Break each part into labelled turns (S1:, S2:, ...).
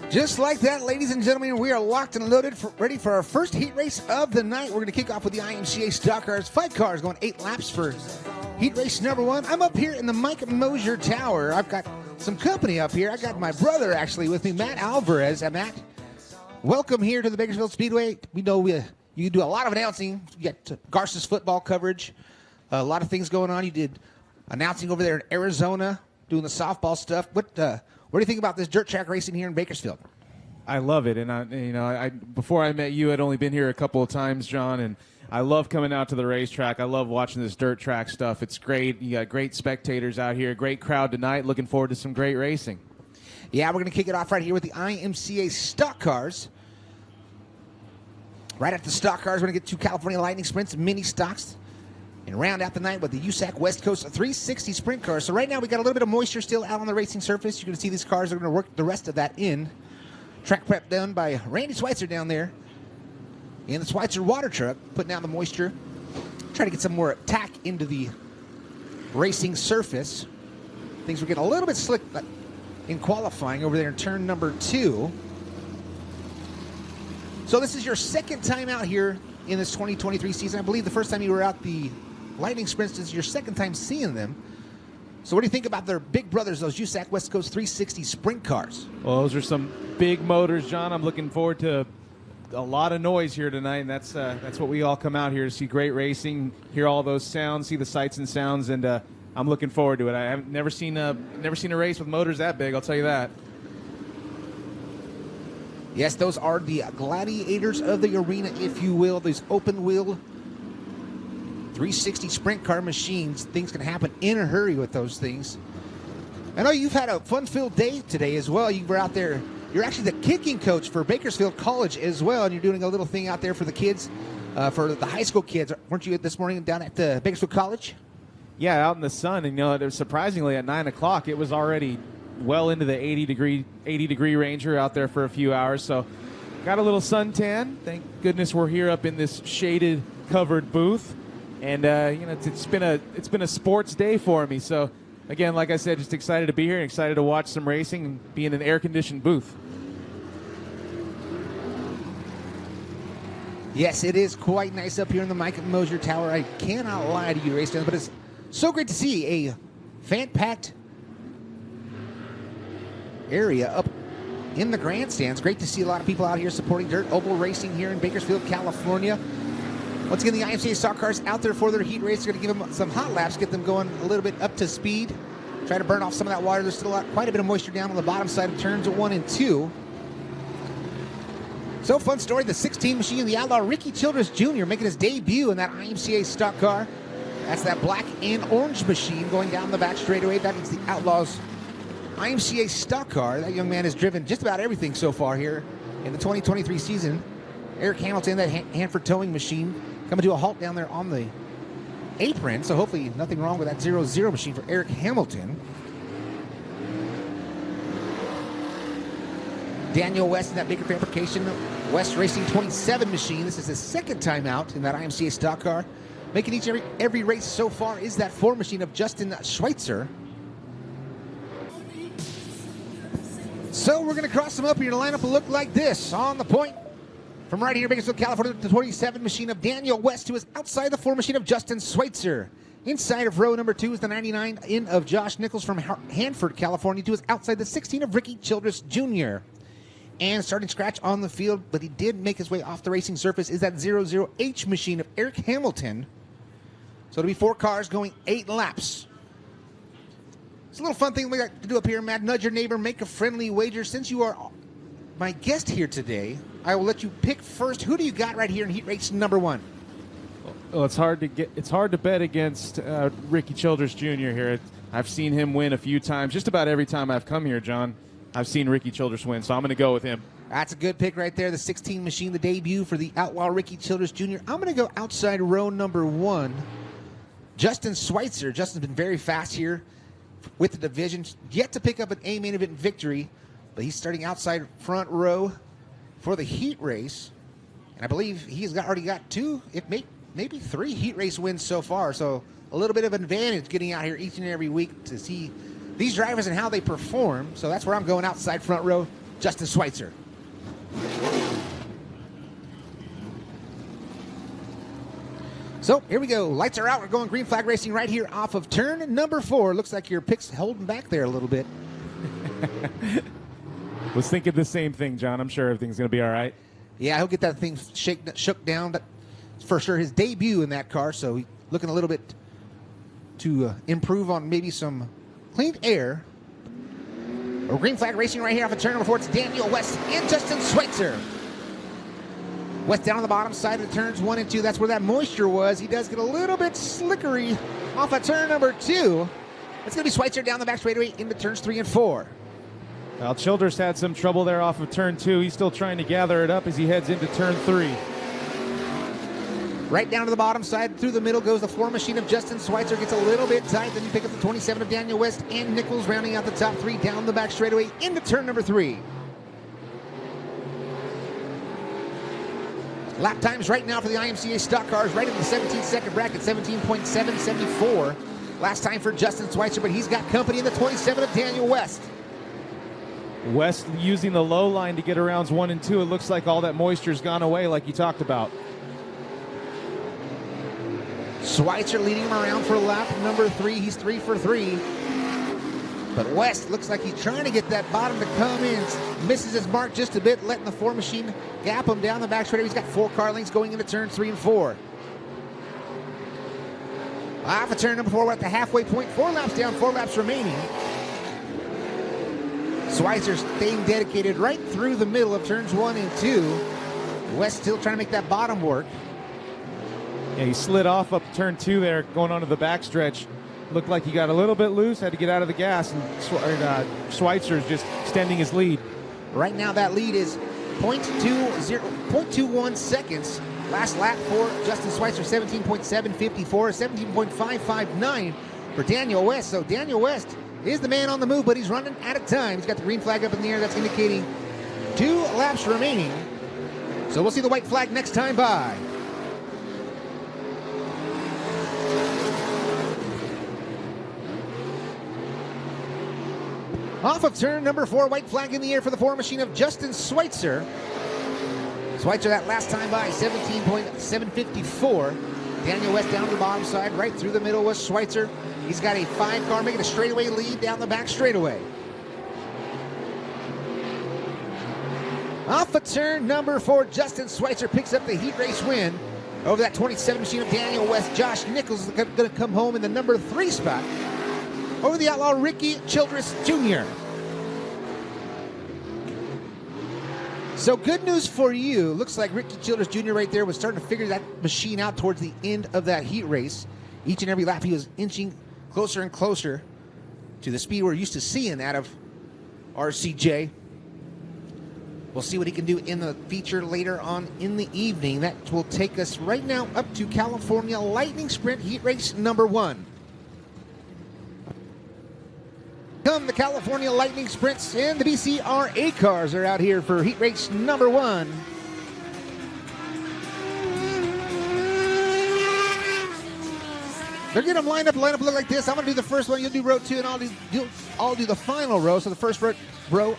S1: Just like that, ladies and gentlemen, we are locked and loaded, ready for our first heat race of the night. We're going to kick off with the IMCA stock cars. 5 cars going 8 laps for heat race number 1. I'm up here in the Mike Mosier Tower. I've got some company up here. I got my brother actually with me, Matt Alvarez. Matt, welcome here to the Bakersfield Speedway. We know you do a lot of announcing. You got Garza's football coverage, a lot of things going on. You did announcing over there in Arizona, doing the softball stuff. What do you think about this dirt track racing here in Bakersfield?
S2: I love it, and I before I met you, I'd only been here a couple of times, John, and I love coming out to the racetrack. I love watching this dirt track stuff. It's great. You got great spectators out here, great crowd tonight. Looking forward to some great racing.
S1: Yeah, we're going to kick it off right here with the IMCA stock cars. Right after the stock cars, we're going to get 2 California Lightning Sprints, mini stocks, and round out the night with the USAC West Coast 360 sprint cars. So right now we got a little bit of moisture still out on the racing surface. You're going to see these cars are going to work the rest of that in. Track prep done by Randy Schweitzer down there in the Schweitzer water truck, putting down the moisture. Trying to get some more tack into the racing surface. Things were getting a little bit slick in qualifying over there in turn number 2. So this is your second time out here in this 2023 season. I believe the first time you were out the Lightning Sprints is your second time seeing them. So what do you think about their big brothers, those USAC West Coast 360 sprint cars?
S2: Well, those are some big motors, John. I'm looking forward to a lot of noise here tonight, and that's what we all come out here to see. Great racing, hear all those sounds, see the sights and sounds, and I'm looking forward to it. I haven't never seen a race with motors that big, I'll tell you that.
S1: Yes, those are the gladiators of the arena, if you will. These open-wheel 360 sprint car machines. Things can happen in a hurry with those things. I know you've had a fun-filled day today as well. You were out there. You're actually the kicking coach for Bakersfield College as well, and you're doing a little thing out there for the kids, for the high school kids. Weren't you this morning down at Bakersfield College?
S2: Yeah, out in the sun. And, surprisingly, at 9 o'clock, it was already well into the 80 degree range. We're out there for a few hours, so got a little suntan. Thank goodness we're here up in this shaded, covered booth. And it's been a sports day for me. So again, like I said, just excited to be here and excited to watch some racing and be in an air-conditioned booth.
S1: Yes, it is quite nice up here in the Mike Mosier Tower. I cannot lie to you, race fans, but it's so great to see a fan-packed area up in the grandstands. Great to see a lot of people out here supporting dirt oval racing here in Bakersfield, California. Once again, the IMCA stock cars out there for their heat race. They're going to give them some hot laps, get them going a little bit up to speed. Try to burn off some of that water. There's still quite a bit of moisture down on the bottom side of turns 1 and 2. So fun story, the 16 machine, the outlaw Ricky Childress Jr. making his debut in that IMCA stock car. That's that black and orange machine going down the back straightaway. That is the Outlaws IMCA stock car. That young man has driven just about everything so far here in the 2023 season. Eric Hamilton, that Hanford towing machine, coming to a halt down there on the apron. So hopefully nothing wrong with that 0-0 machine for Eric Hamilton. Daniel West in that Baker Fabrication West Racing 27 machine. This is his second time out in that IMCA stock car. Making every race so far is that 4 machine of Justin Schweitzer. So we're going to cross them up here. The lineup will look like this. On the point, from right here, Bakersfield, California, the 27 machine of Daniel West, who is outside the 4 machine of Justin Schweitzer. Inside of row number 2 is the 99 in of Josh Nichols from Hanford, California, who is outside the 16 of Ricky Childress Jr. And starting scratch on the field, but he did make his way off the racing surface, is that 00H machine of Eric Hamilton. So it'll be 4 cars going 8 laps. It's a little fun thing we got to do up here, Matt. Nudge your neighbor, make a friendly wager. Since you are my guest here today, I will let you pick first. Who do you got right here in heat race number 1?
S2: Well, it's hard to bet against Ricky Childress Jr. here. I've seen him win a few times. Just about every time I've come here, John, I've seen Ricky Childress win, so I'm going to go with him.
S1: That's a good pick right there. The 16 machine, the debut for the outlaw Ricky Childress Jr. I'm going to go outside row number 1. Justin Schweitzer. Justin's been very fast here with the division. Yet to pick up an A main event victory, but he's starting outside front row for the heat race. And I believe he's already got 2, maybe 3 heat race wins so far. So a little bit of an advantage getting out here each and every week to see these drivers and how they perform. So that's where I'm going, outside front row Justin Schweitzer. So here we go. Lights are out. We're going green flag racing right here off of turn number 4. Looks like your pick's holding back there a little bit.
S2: Was thinking the same thing, John. I'm sure everything's going to be all right.
S1: Yeah, he'll get that thing shook down. That's for sure his debut in that car, so he's looking a little bit to improve on maybe some clean air. Green flag racing right here off of turn number 4. It's Daniel West and Justin Schweitzer. West down on the bottom side of the turns 1 and 2. That's where that moisture was. He does get a little bit slickery off of turn number 2. It's going to be Schweitzer down the back straightaway into turns 3 and 4.
S2: Well, Childress had some trouble there off of turn 2. He's still trying to gather it up as he heads into turn 3.
S1: Right down to the bottom side, through the middle goes the 4 machine of Justin Schweitzer. Gets a little bit tight. Then you pick up the 27 of Daniel West and Nichols, rounding out the top 3 down the back straightaway into turn number 3. Lap times right now for the IMCA stock cars right in the 17-second bracket, 17.774. Last time for Justin Schweitzer, but he's got company in the 27 of Daniel West.
S2: West using the low line to get arounds 1 and 2. It looks like all that moisture's gone away like you talked about.
S1: Schweitzer leading him around for lap number 3. He's 3 for 3. But West looks like he's trying to get that bottom to come in. Misses his mark just a bit, letting the 4 machine gap him down the back straightaway. He's got 4 car lengths going into turns 3 and 4. Off of turn number 4, we're at the halfway point. 4 laps down, 4 laps remaining. Schweitzer staying dedicated right through the middle of turns 1 and 2. West still trying to make that bottom work.
S2: Yeah, he slid off up turn 2 there, going onto the backstretch. Looked like he got a little bit loose, had to get out of the gas, and Schweitzer's just extending his lead.
S1: Right now that lead is 0.21 seconds. Last lap for Justin Schweitzer, 17.754, 17.559 for Daniel West. So Daniel West is the man on the move, but he's running out of time. He's got the green flag up in the air. That's indicating 2 laps remaining. So we'll see the white flag next time by. Off of turn number 4, white flag in the air for the 4 machine of Justin Schweitzer. Schweitzer that last time by 17.754. Daniel West down to the bottom side, right through the middle was Schweitzer. He's got a 5 car making a straightaway lead down the back straightaway. Off of turn number 4, Justin Schweitzer picks up the heat race win over that 27 machine of Daniel West. Josh Nichols is going to come home in the number 3 spot over the outlaw Ricky Childress Jr. So good news for you. Looks like Ricky Childress Jr. right there was starting to figure that machine out towards the end of that heat race. Each and every lap he was inching closer and closer to the speed we're used to seeing out of RCJ. We'll see what he can do in the feature later on in the evening. That will take us right now up to California Lightning Sprint Heat Race number 1. Come the California Lightning Sprints, and the BCRA cars are out here for heat race number 1. They're getting them lined up look like this. I'm going to do the first one, you'll do row 2, and I'll do the final row. So the first row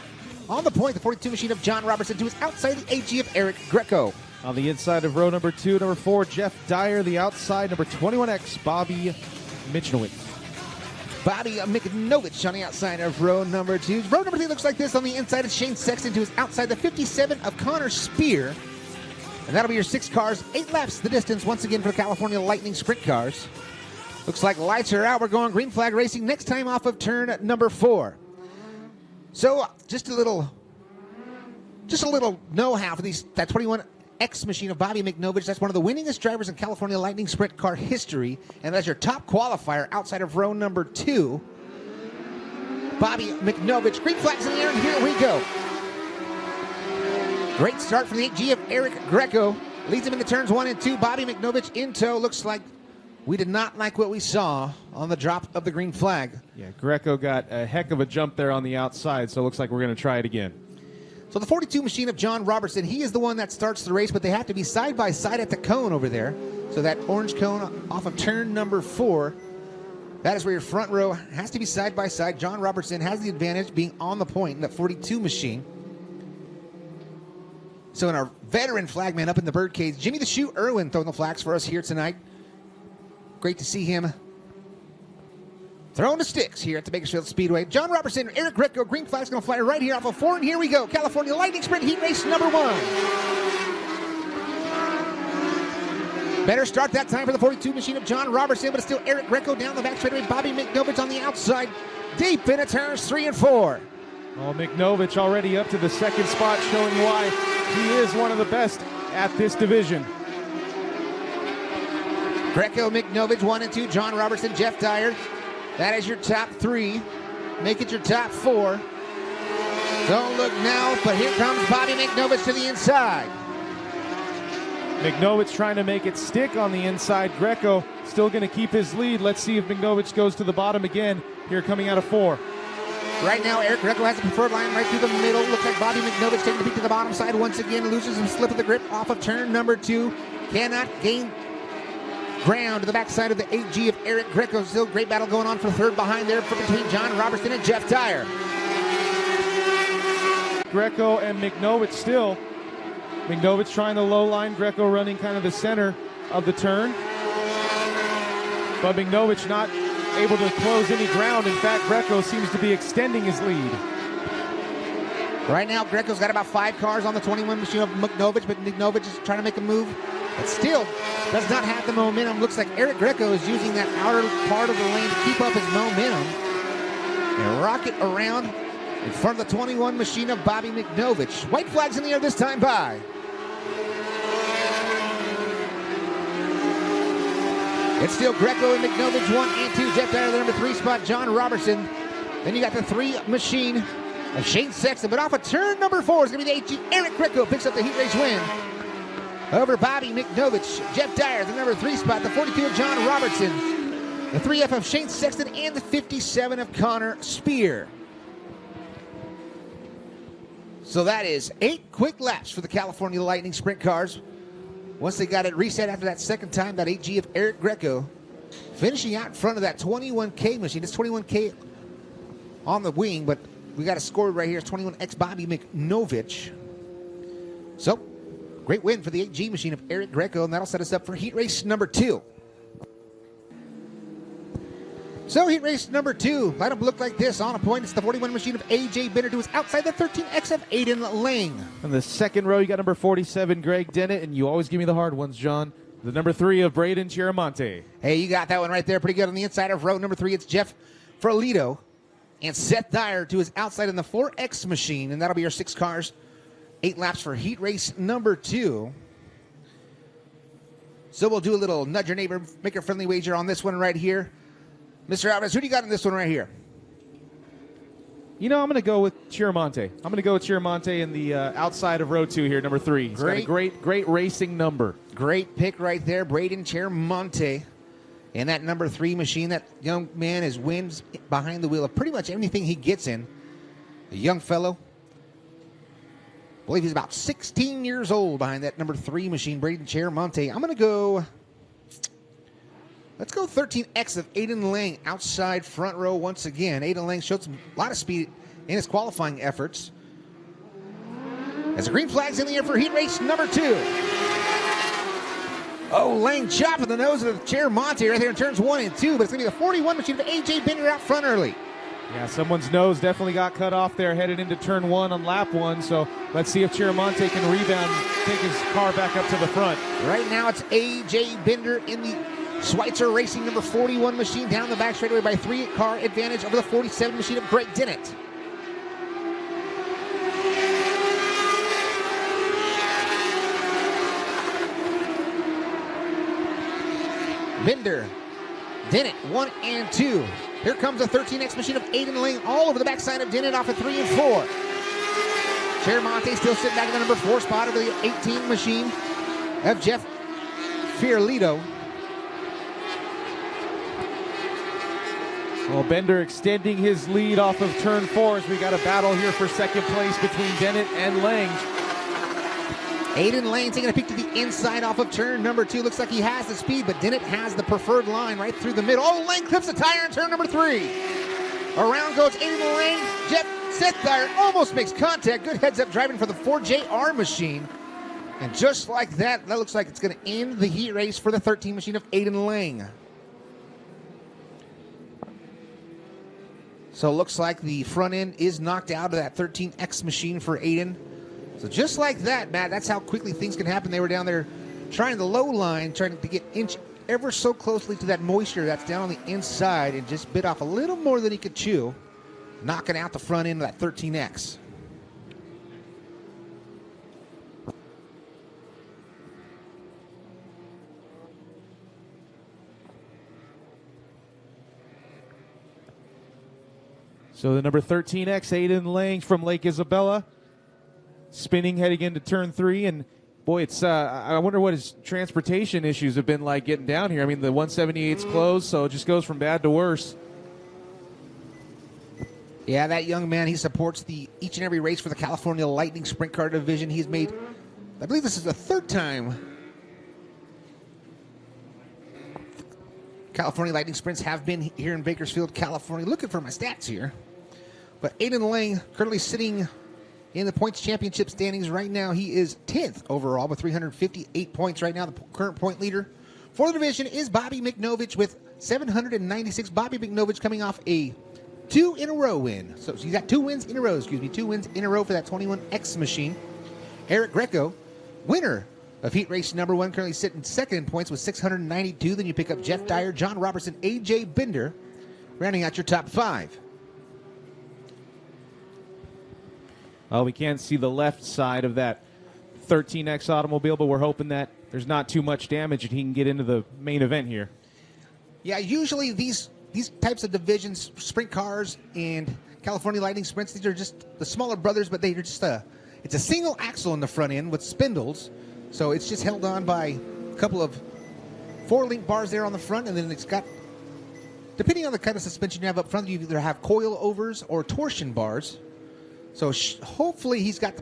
S1: on the point, the 42 machine of John Robertson to his outside, the AG of Eric Greco.
S2: On the inside of row number 2, number 4, Jeff Dyer. The outside, number 21X, Bobby Mitchnowitz.
S1: Bobby McNovich on the outside of row number 2. Row number 3 looks like this. On the inside of Shane Sexton to his outside, the 57 of Connor Spear. And that'll be your 6 cars, 8 laps the distance once again for the California Lightning Sprint cars. Looks like lights are out. We're going green flag racing next time off of turn number 4. So just a little know-how for that 21X machine of Bobby McNovich. That's one of the winningest drivers in California Lightning Sprint car history. And that's your top qualifier outside of row number 2. Bobby McNovich. Green flags in the air, and here we go. Great start for the AG of Eric Greco. Leads him into turns 1 and 2. Bobby McNovich in tow. Looks like we did not like what we saw on the drop of the green flag.
S2: Yeah, Greco got a heck of a jump there on the outside, so it looks like we're going to try it again.
S1: So the 42 machine of John Robertson, he is the one that starts the race, but they have to be side by side at the cone over there. So that orange cone off of turn number 4, that is where your front row has to be side by side. John Robertson has the advantage being on the point in that 42 machine. So in our veteran flagman up in the birdcage, Jimmy the Shoe Irwin throwing the flags for us here tonight. Great to see him throwing the sticks here at the Bakersfield Speedway. John Robertson, Eric Greco, green flag's going to fly right here off of 4, and here we go. California Lightning Sprint Heat Race number 1. Better start that time for the 42 machine of John Robertson, but it's still Eric Greco down the back straightaway. Bobby McNovich on the outside, deep into turns 3 and 4.
S2: Well, McNovich already up to the second spot, showing why he is one of the best at this division.
S1: Greco, McNovich 1 and 2, John Robertson, Jeff Dyer. That is your top 3. Make it your top 4. Don't look now, but here comes Bobby McNovich to the inside.
S2: McNovich trying to make it stick on the inside. Greco still going to keep his lead. Let's see if McNovich goes to the bottom again here coming out of 4.
S1: Right now, Eric Greco has a preferred line right through the middle. Looks like Bobby McNovich taking the peek to the bottom side once again. Loses some slip of the grip off of turn number 2. Cannot gain ground to the backside of the 8G of Eric Greco. Still great battle going on for third behind there between John Robertson and Jeff Dyer.
S2: Greco and McNovich still. McNovich trying the low line. Greco running kind of the center of the turn. But McNovich not able to close any ground. In fact, Greco seems to be extending his lead.
S1: Right now, Greco's got about 5 cars on the 21 machine of McNovich, but McNovich is trying to make a move. But still does not have the momentum. Looks like Eric Greco is using that outer part of the lane to keep up his momentum and rocket around in front of the 21 machine of Bobby McNovich. White flags in the air this time by. It's still Greco and McNovich 1 and 2. Jeff Dyer, the number 3 spot, John Robertson. Then you got the 3 machine of Shane Sexton. But off of turn number 4 is going to be the 8G. Eric Greco picks up the heat race win over Bobby McNovich. Jeff Dyer, the number 3 spot, the 42 of John Robertson, the 3F of Shane Sexton, and the 57 of Connor Spear. So that is 8 quick laps for the California Lightning Sprint cars. Once they got it reset after that second time, that 8G of Eric Greco finishing out in front of that 21K machine. It's 21K on the wing, but we got a score right here. It's 21X Bobby McNovich. So, great win for the 8G machine of Eric Greco, and that'll set us up for heat race number 2. So heat race number 2, lineup looked like this. On a point, it's the 41 machine of AJ Bennett, who is outside the 13X of Aiden Lang.
S2: In the second row, you got number 47, Greg Dennett, and you always give me the hard ones, John. The number 3 of Braden Chiaramonte.
S1: Hey, you got that one right there. Pretty good. On the inside of row number 3, it's Jeff Ferlito and Seth Dyer to his outside in the 4X machine, and that'll be our 6 cars. 8 laps for heat race number 2. So we'll do a little nudge your neighbor, make a friendly wager on this one right here. Mr. Alvarez, who do you got in this one right here?
S2: You know, I'm going to go with Chiaramonte. I'm going to go with Chiaramonte in the outside of row 2 here, number 3. He's got a great racing number.
S1: Great pick right there, Braden Chiaramonte. And that number 3 machine, that young man wins behind the wheel of pretty much anything he gets in. A young fellow. I believe he's about 16 years old behind that number 3 machine, Braden Chiaramonte. I'm going to go... Let's go 13X of Aiden Lang outside front row once again. Aiden Lang showed a lot of speed in his qualifying efforts. As the green flag's in the air for heat race number 2. Oh, Lang chopping the nose of Chiaramonte right there in turns 1 and 2, but it's going to be the 41 machine of AJ Bender out front early.
S2: Yeah, someone's nose definitely got cut off there headed into turn 1 on lap 1, so let's see if Chiaramonte can rebound, take his car back up to the front.
S1: Right now it's AJ Bender in the Schweitzer Racing number 41 machine down the back straightaway by 3-car advantage over the 47 machine of Greg Dennett. Bender, Dennett 1 and 2. Here comes the 13X machine of Aiden Lang all over the backside of Dennett off of 3 and 4. Chiaramonte still sitting back in the number 4 spot over the 18 machine of Jeff Fiorlito.
S2: Well, Bender extending his lead off of turn 4 as we got a battle here for second place between Dennett and Lang.
S1: Aiden Lang taking a peek to the inside off of turn number 2. Looks like he has the speed, but Dennett has the preferred line right through the middle. Oh, Lang clips a tire in turn number 3. Around goes Aiden Lang. Seth Dyer almost makes contact. Good heads-up driving for the 4JR machine. And just like that, that looks like it's going to end the heat race for the 13 machine of Aiden Lang. So it looks like the front end is knocked out of that 13X machine for Aiden. So just like that, Matt, that's how quickly things can happen. They were down there trying the low line, trying to get inch ever so closely to that moisture that's down on the inside, and just bit off a little more than he could chew, knocking out the front end of that 13X.
S2: So the number 13X, Aiden Lang from Lake Isabella, spinning heading into turn 3. And, boy, it's I wonder what his transportation issues have been like getting down here. I mean, the 178's closed, so it just goes from bad to worse.
S1: Yeah, that young man, he supports each and every race for the California Lightning Sprint Car Division. He's made, I believe this is the third time California Lightning Sprints have been here in Bakersfield, California. Looking for my stats here. But Aiden Lang currently sitting in the points championship standings right now. He is 10th overall with 358 points right now. The current point leader for the division is Bobby McNovich with 796. Bobby McNovich coming off a 2-in-a-row win. So he's got 2 wins in a row, 2 wins in a row for that 21X machine. Eric Greco, winner of heat race number 1, currently sitting second in points with 692. Then you pick up Jeff Dyer, John Robertson, AJ Bender, rounding out your top 5.
S2: Well, we can't see the left side of that 13X automobile, but we're hoping that there's not too much damage and he can get into the main event here.
S1: Yeah, usually these types of divisions, sprint cars and California Lightning Sprints, these are just the smaller brothers, but they're just it's a single axle in the front end with spindles. So it's just held on by a couple of 4-link bars there on the front, and then it's got, depending on the kind of suspension you have up front, you either have coil overs or torsion bars. So hopefully he's got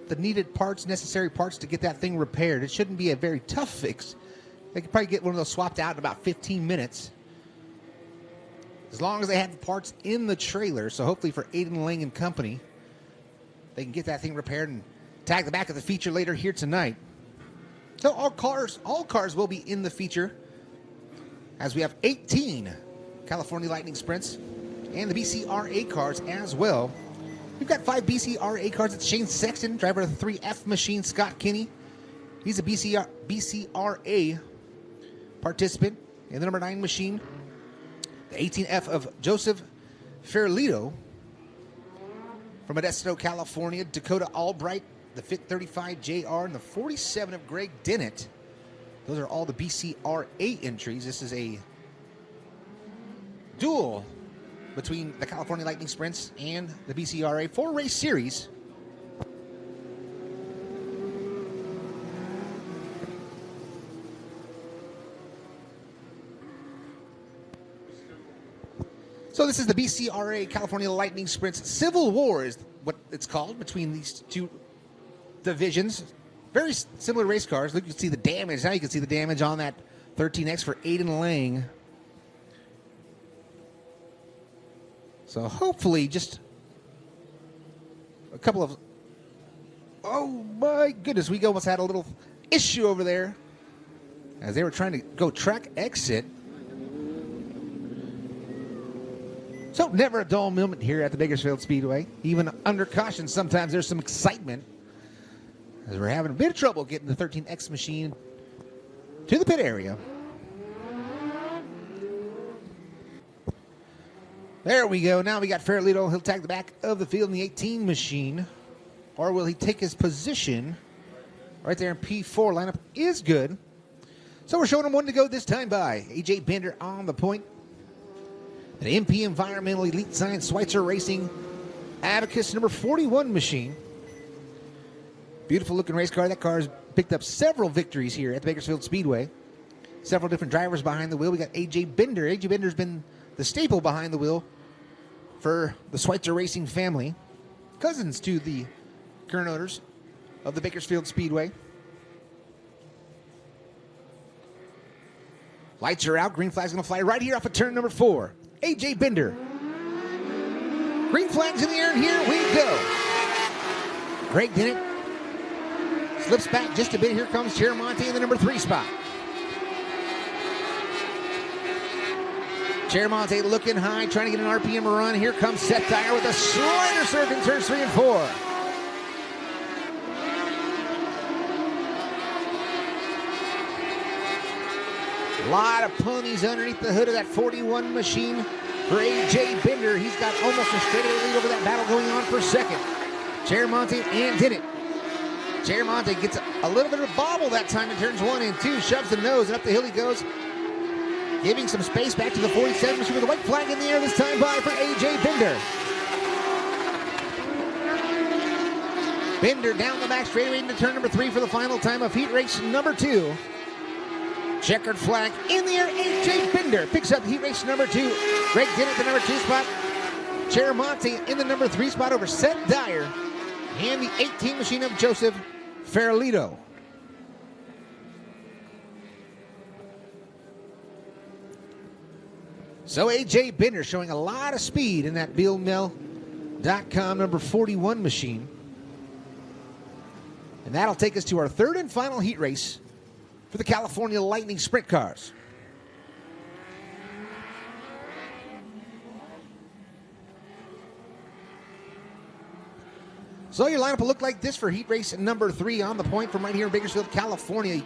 S1: the needed parts, necessary parts to get that thing repaired. It shouldn't be a very tough fix. They could probably get one of those swapped out in about 15 minutes. As long as they have the parts in the trailer. So hopefully for Aiden Lang and company, they can get that thing repaired and tag the back of the feature later here tonight. So all cars will be in the feature, as we have 18 California Lightning Sprints and the BCRA cars as well. We've got 5 BCRA cars. It's Shane Sexton, driver of the 3F machine. Scott Kinney, he's a BCRA participant. And the number 9 machine, the 18F of Joseph Ferlito from Modesto, California. Dakota Albright, the Fit 35 JR, and the 47 of Greg Dennett. Those are all the BCRA entries. This is a duel between the California Lightning Sprints and the BCRA 4-race series. So this is the BCRA California Lightning Sprints Civil War is what it's called between these two divisions. Very similar race cars. Look, you can see the damage. Now you can see the damage on that 13X for Aiden Lang. So hopefully just a couple of... Oh my goodness, we almost had a little issue over there as they were trying to go track exit. So never a dull moment here at the Bakersfield Speedway. Even under caution, sometimes there's some excitement as we're having a bit of trouble getting the 13X machine to the pit area. There we go. Now we got Ferlito. He'll tag the back of the field in the 18 machine. Or will he take his position right there in P4? Lineup is good. So we're showing him one to go this time by AJ Bender on the point. An MP Environmental Elite Science Schweitzer Racing Abacus number 41 machine. Beautiful looking race car. That car has picked up several victories here at the Bakersfield Speedway. Several different drivers behind the wheel. We got AJ Bender. AJ Bender's been the staple behind the wheel for the Schweitzer Racing family. Cousins to the current owners of the Bakersfield Speedway. Lights are out. Green flag's going to fly right here off of turn number 4. AJ Bender. Green flag's in the air, and here we go. Greg Dennett Slips back just a bit. Here comes Cheramonte in the number 3 spot. Cheramonte looking high, trying to get an RPM run. Here comes Seth Dyer with a slider serve in turns 3 and 4. A lot of ponies underneath the hood of that 41 machine for AJ Bender. He's got almost a straightaway lead over that battle going on for second. Cheramonte and did it. Cheramonte gets a little bit of a bobble that time in turns 1 and 2. Shoves the nose and up the hill he goes. Giving some space back to the 47 machine with a white flag in the air this time by for AJ Bender. Bender down the back straightaway into turn number 3 for the final time of heat race number 2. Checkered flag in the air. AJ Bender picks up heat race number 2. Greg Dennett the number 2 spot. Cheramonte in the number 3 spot over Seth Dyer and the 18 machine of Joseph Farolito. So AJ Bender showing a lot of speed in that BuildMel.com number 41 machine. And that'll take us to our third and final heat race for the California Lightning Sprint Cars. So your lineup will look like this for heat race number 3 on the point from right here in Bakersfield, California.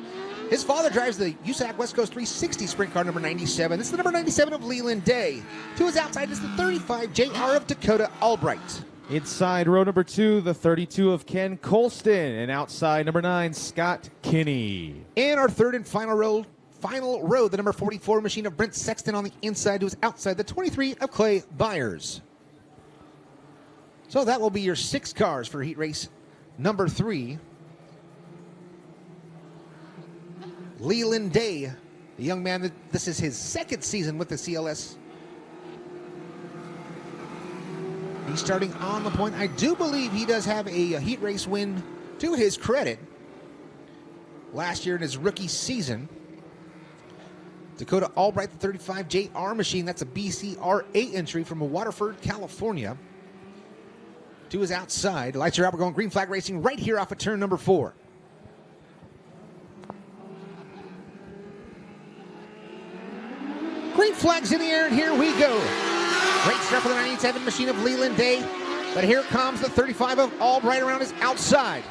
S1: His father drives the USAC West Coast 360 sprint car number 97. This is the number 97 of Leland Day. To his outside is the 35 JR of Dakota Albright.
S2: Inside row number 2, the 32 of Ken Colston. And outside number 9, Scott Kinney.
S1: And our third and final row, the number 44 machine of Brent Sexton on the inside. To his outside, the 23 of Clay Byers. So that will be your 6 cars for heat race number 3. Leland Day, the young man, this is his second season with the CLS. He's starting on the point. I do believe he does have a heat race win to his credit last year in his rookie season. Dakota Albright, the 35 JR machine. That's a BCR8 entry from Waterford, California. To his outside. Lights are out. We're going green flag racing right here off of turn number 4. Green flags in the air, and here we go. Great start for the 97 machine of Leland Day. But here comes the 35 of Albright around his outside.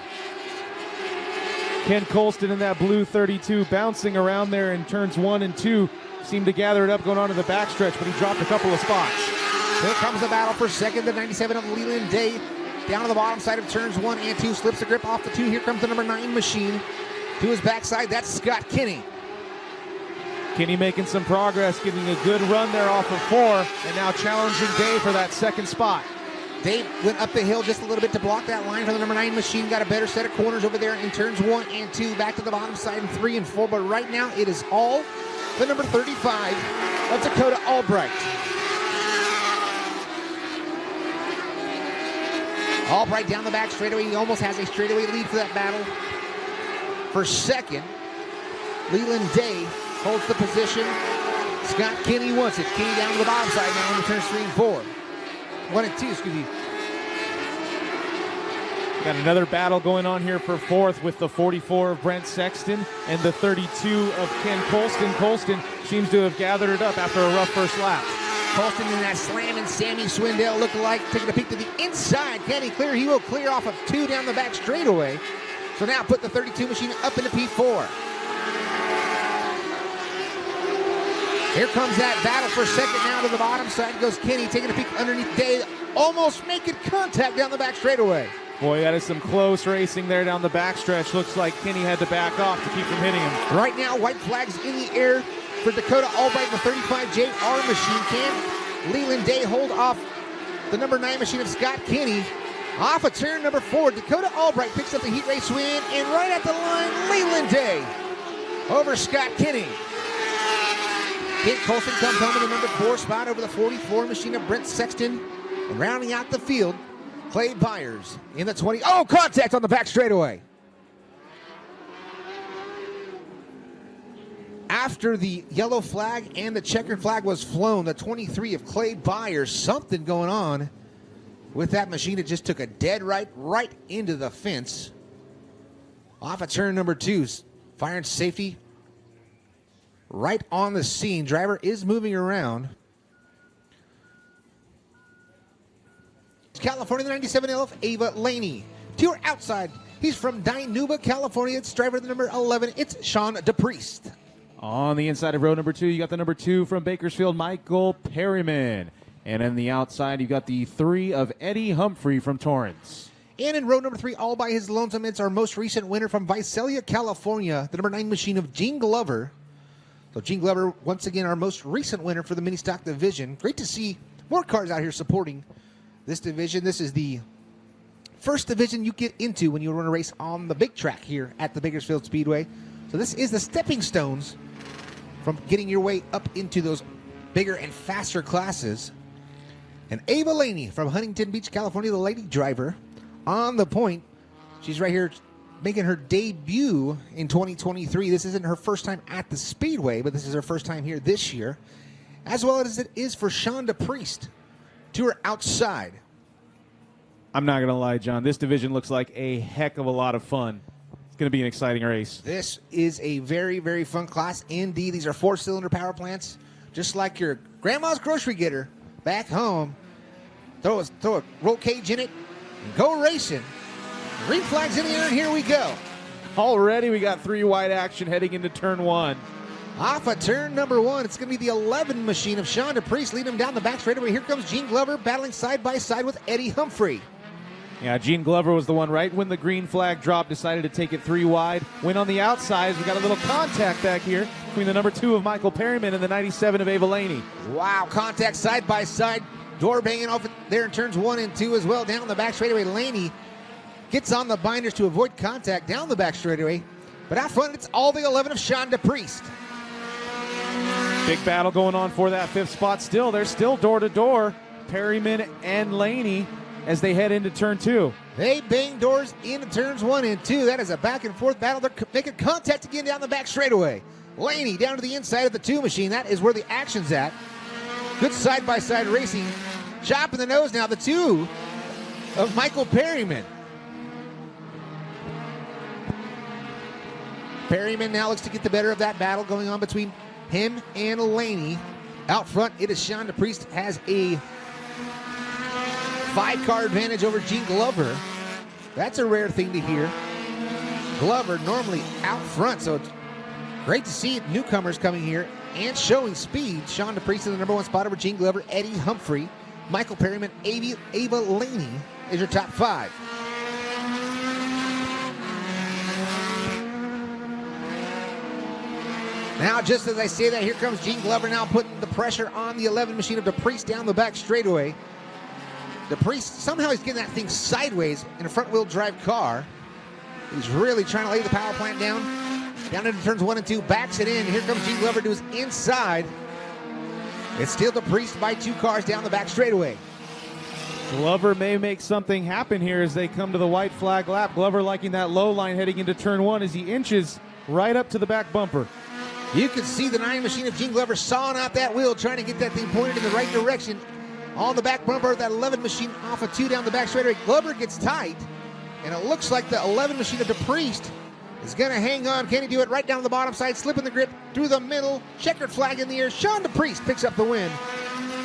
S2: Ken Colston in that blue 32 bouncing around there in turns 1 and 2. Seemed to gather it up going on to the backstretch, but he dropped a couple of spots.
S1: Here comes the battle for second. The 97 of Leland Day down to the bottom side of turns 1 and 2. Slips the grip off the 2. Here comes the number 9 machine. To his backside, that's Scott Kinney.
S2: Kinney making some progress, getting a good run there off of 4, and now challenging Day for that second spot.
S1: Dave went up the hill just a little bit to block that line for the number 9 machine. Got a better set of corners over there in turns 1 and 2. Back to the bottom side in 3 and 4. But right now it is all the number 35 of Dakota Albright. Albright down the back straightaway. He almost has a straightaway lead for that battle. For second, Leland Day holds the position. Scott Kinney wants it. Kinney down to the bottom side now in turns 3 and 4. 1 and 2, excuse me.
S2: Got another battle going on here for fourth with the 44 of Brent Sexton and the 32 of Ken Colston. Colston seems to have gathered it up after a rough first lap.
S1: Colston in that slamming Sammy Swindell look-alike, taking a peek to the inside. Can he clear? He will clear off of 2 down the back straightaway. So now put the 32 machine up into P4. Here comes that battle for second now to the bottom side. Goes Kenny taking a peek underneath Day. Almost making contact down the back straightaway.
S2: Boy, that is some close racing there down the backstretch. Looks like Kenny had to back off to keep from hitting him.
S1: Right now, white flags in the air for Dakota Albright, the 35 JR machine. Can Leland Day hold off the number 9 machine of Scott Kinney? Off of turn number 4, Dakota Albright picks up the heat race win, and right at the line, Leland Day over Scott Kinney. Kent Colston comes home in the number 4 spot over the 44 machine of Brent Sexton. And rounding out the field, Clay Byers in the 20. Oh, contact on the back straightaway. After the yellow flag and the checkered flag was flown, the 23 of Clay Byers, something going on with that machine. It just took a dead right into the fence. Off at turn number 2. Fire and safety right on the scene. Driver is moving around. California, the 97 LF, Ava Laney. To your outside, he's from Dinuba, California. It's driver the number 11. It's Sean DePriest.
S2: On the inside of row number 2, you got the number 2 from Bakersfield, Michael Perryman. And on the outside, you got the 3 of Eddie Humphrey from Torrance.
S1: And in row number 3, all by his lonesome, it's our most recent winner from Visalia, California, the number 9 machine of Gene Glover. So Gene Glover, once again, our most recent winner for the mini stock division. Great to see more cars out here supporting this division. This is the first division you get into when you run a race on the big track here at the Bakersfield Speedway. So this is the stepping stones from getting your way up into those bigger and faster classes. And Ava Laney from Huntington Beach, California, the lady driver on the point. She's right here making her debut in 2023. This isn't her first time at the Speedway, but this is her first time here this year, as well as it is for Sean DePriest to her outside.
S2: I'm not going to lie, John. This division looks like a heck of a lot of fun. It's going to be an exciting race.
S1: This is a very, very fun class indeed. These are 4-cylinder power plants, just like your grandma's grocery getter back home. Throw a roll cage in it and go racing. Green flags in the air, and here we go.
S2: Already we got 3 wide action heading into turn 1.
S1: Off of turn number 1, it's going to be the 11 machine of Sean DePriest leading him down the back straightaway. Here comes Gene Glover battling side by side with Eddie Humphrey.
S2: Yeah, Gene Glover was the one right when the green flag dropped, decided to take it 3 wide. Went on the outside. We got a little contact back here between the number 2 of Michael Perryman and the 97 of Ava Laney.
S1: Wow, contact side by side. Door banging off there in turns 1 and 2 as well. Down the back straightaway, Laney gets on the binders to avoid contact down the back straightaway. But out front, it's all the 11 of Sean DePriest.
S2: Big battle going on for that 5th spot still. They're still door to door, Perryman and Laney, as they head into turn 2.
S1: They bang doors into turns 1 and 2. That is a back and forth battle. They're making contact again down the back straightaway. Laney down to the inside of the 2 machine. That is where the action's at. Good side-by-side racing. Chopping the nose now, the 2 of Michael Perryman. Perryman now looks to get the better of that battle going on between him and Laney. Out front, it is Sean DePriest has a 5-car advantage over Gene Glover. That's a rare thing to hear. Glover normally out front, so it's great to see newcomers coming here and showing speed. Sean DePriest in the number 1 spot over Gene Glover, Eddie Humphrey, Michael Perryman, Ava Laney is your top 5. Now, just as I say that, here comes Gene Glover now putting the pressure on the 11 machine of DePriest down the back straightaway. DePriest, somehow he's getting that thing sideways in a front-wheel drive car. He's really trying to lay the power plant down into turns 1 and 2, backs it in. Here comes Gene Glover to his inside. It's still DePriest by 2 cars down the back straightaway.
S2: Glover may make something happen here as they come to the white flag lap. Glover liking that low line heading into turn 1 as he inches right up to the back bumper.
S1: You can see the 9 machine of Gene Glover sawing out that wheel, trying to get that thing pointed in the right direction. On the back bumper, that 11 machine off of 2 down the back straightaway. Glover gets tight, and it looks like the 11 machine of DePriest is going to hang on. Can he do it right down the bottom side, slipping the grip through the middle, checkered flag in the air. Sean DePriest picks up the win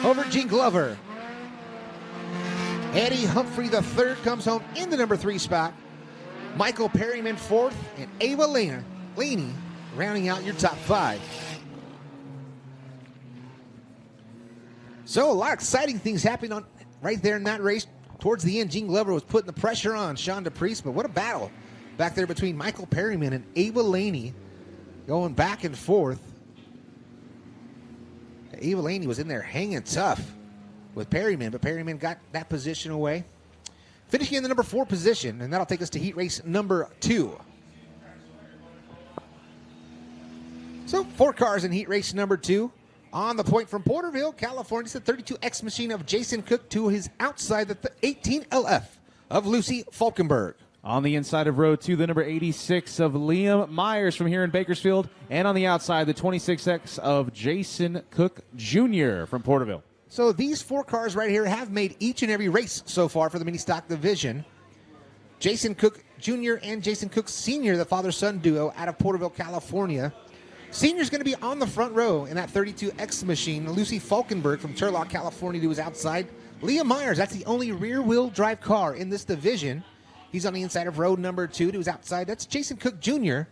S1: over Gene Glover. Eddie Humphrey, the 3rd, comes home in the number 3 spot. Michael Perryman, 4th, and Ava Laney rounding out your top 5. So a lot of exciting things happening on right there in that race. Towards the end, Gene Glover was putting the pressure on Sean DePriest, but what a battle back there between Michael Perryman and Ava Laney, going back and forth. Ava Laney was in there hanging tough with Perryman, but Perryman got that position away. Finishing in the number 4 position, and that'll take us to heat race number 2. So 4 cars in heat race number 2. On the point from Porterville, California, it's the 32X machine of Jason Cook to his outside, the 18 LF of Lucy Falkenberg.
S2: On the inside of row 2, the number 86 of Liam Myers from here in Bakersfield. And on the outside, the 26X of Jason Cook Jr. from Porterville.
S1: So these 4 cars right here have made each and every race so far for the mini stock division. Jason Cook Jr. and Jason Cook Sr., the father-son duo out of Porterville, California. Senior's going to be on the front row in that 32X machine. Lucy Falkenberg from Turlock, California, to his outside. Liam Myers, that's the only rear-wheel drive car in this division. He's on the inside of row number 2 to his outside. That's Jason Cook Jr.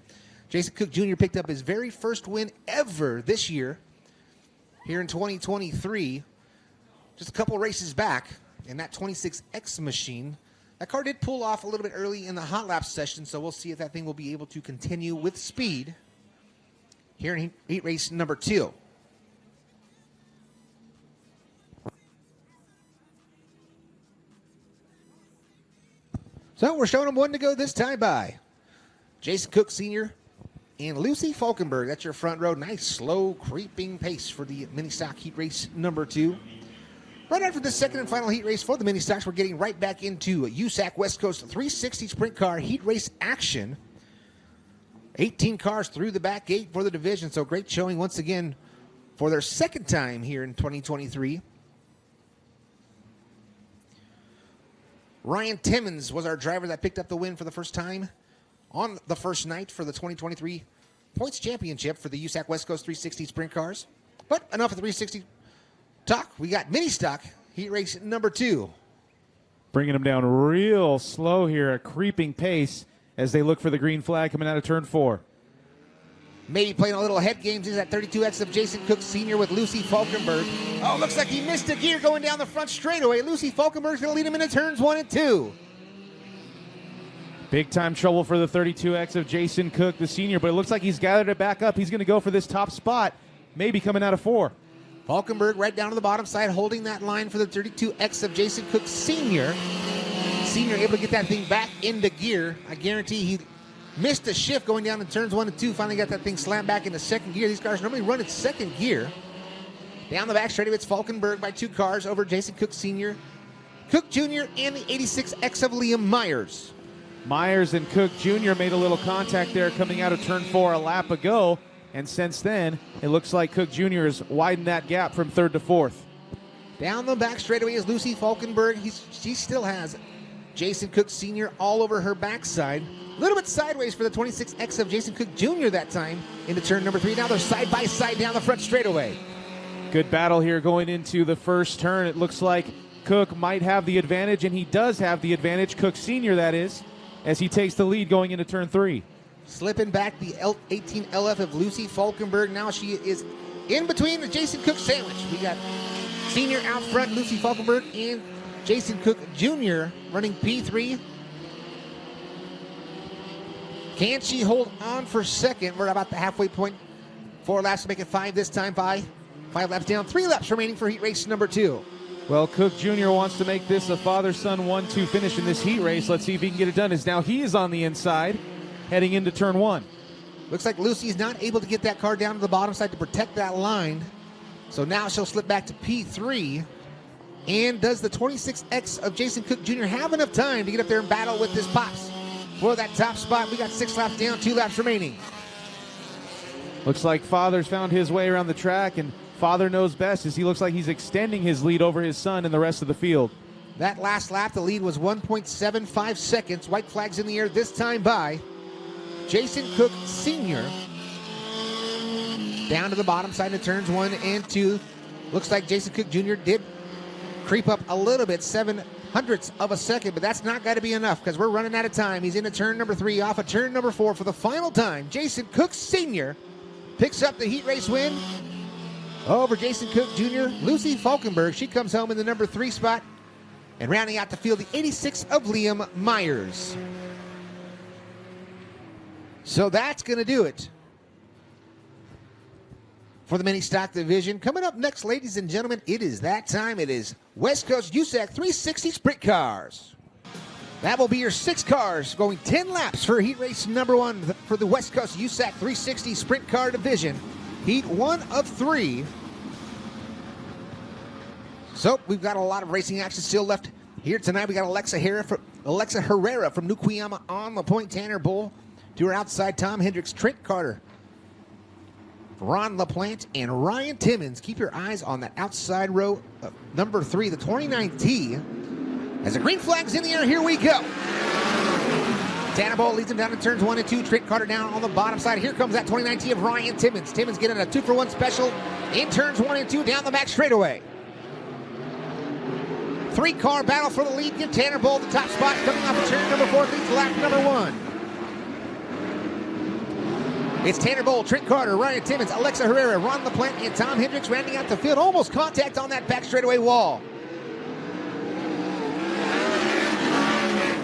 S1: Jason Cook Jr. picked up his very first win ever this year here in 2023. Just a couple races back in that 26X machine. That car did pull off a little bit early in the hot lap session, so we'll see if that thing will be able to continue with speed here in heat race number 2. So we're showing them one to go this time by Jason Cook Sr. and Lucy Falkenberg. That's your front row. Nice, slow, creeping pace for the mini stock heat race number 2. Right after the second and final heat race for the mini stocks, we're getting right back into USAC West Coast 360 Sprint Car heat race action. 18 cars through the back gate for the division, so great showing once again for their second time here in 2023. Ryan Timmons was our driver that picked up the win for the first time on the first night for the 2023 Points Championship for the USAC West Coast 360 Sprint Cars. But enough of 360 talk. We got mini stock heat race number 2.
S2: Bringing them down real slow here, a creeping pace as they look for the green flag coming out of turn 4.
S1: Maybe playing a little head games. Is that 32X of Jason Cook Sr. with Lucy Falkenberg. Oh, looks like he missed a gear going down the front straightaway. Lucy Falkenberg's going to lead him into turns 1 and 2.
S2: Big time trouble for the 32X of Jason Cook, the senior, but it looks like he's gathered it back up. He's going to go for this top spot, maybe coming out of 4.
S1: Falkenberg right down to the bottom side, holding that line for the 32X of Jason Cook Sr. Sr. able to get that thing back into gear. I guarantee he missed a shift going down in turns 1 and 2. Finally got that thing slammed back into second gear. These cars normally run in second gear. Down the back straight, it's Falkenberg by 2 cars over Jason Cook Sr., Cook Jr., and the 86X of Liam Myers.
S2: Myers and Cook Jr. made a little contact there coming out of turn 4 a lap ago. And since then, it looks like Cook Jr. has widened that gap from 3rd to 4th.
S1: Down the back straightaway is Lucy Falkenberg. She still has Jason Cook Sr. all over her backside. A little bit sideways for the 26X of Jason Cook Jr. that time into turn number 3. Now they're side by side down the front straightaway.
S2: Good battle here going into the first turn. It looks like Cook might have the advantage, and he does have the advantage, Cook Sr. that is, as he takes the lead going into turn 3.
S1: Slipping back the 18 LF of Lucy Falkenberg. Now she is in between the Jason Cook sandwich. We got Senior out front, Lucy Falkenberg, and Jason Cook Jr. running P3. Can she hold on for second? We're about the halfway point. 4 laps to make it 5 this time. 5 laps down. 3 laps remaining for heat race number 2.
S2: Well, Cook Jr. wants to make this a father-son 1-2 finish in this heat race. Let's see if he can get it done. As now he is on the inside, heading into turn 1.
S1: Looks like Lucy's not able to get that car down to the bottom side to protect that line. So now she'll slip back to P3. And does the 26X of Jason Cook Jr. have enough time to get up there and battle with this Pops for that top spot? We got 6 laps down, 2 laps remaining.
S2: Looks like Father's found his way around the track, and Father knows best as he looks like he's extending his lead over his son and the rest of the field.
S1: That last lap, the lead was 1.75 seconds. White flags in the air this time by Jason Cook Sr. Down to the bottom side of turns 1 and 2. Looks like Jason Cook Jr. did creep up a little bit, 0.07 of a second, but that's not got to be enough because we're running out of time. He's into turn number 3, off of turn number 4 for the final time. Jason Cook Sr. picks up the heat race win over Jason Cook Jr. Lucy Falkenberg, she comes home in the number 3 spot. And rounding out the field, the 86 of Liam Myers. So that's going to do it for the mini stock division. Coming up next, ladies and gentlemen, it is that time. It is West Coast USAC 360 Sprint Cars. That will be your 6 cars going 10 laps for heat race number 1 for the West Coast USAC 360 Sprint Car division. Heat 1 of 3. So we've got a lot of racing action still left here tonight. We got Alexa Herrera from Nukuyama on the point. Tanner Bull to her outside. Tom Hendricks, Trent Carter, Ron LaPlante, and Ryan Timmons. Keep your eyes on that outside row of number 3, the 29T. As the green flag's in the air, here we go. Tanner Bull leads him down to turns 1 and 2. Trent Carter down on the bottom side. Here comes that 2019 of Ryan Timmons. Timmons getting a 2-for-1 special in turns 1 and 2 down the back straightaway. 3-car battle for the lead. Give Tanner Bull the top spot coming off of turn number 4. Leads lap number 1. It's Tanner Bull, Trent Carter, Ryan Timmons, Alexa Herrera, Ron LaPlante, and Tom Hendricks rounding out the field. Almost contact on that back straightaway wall.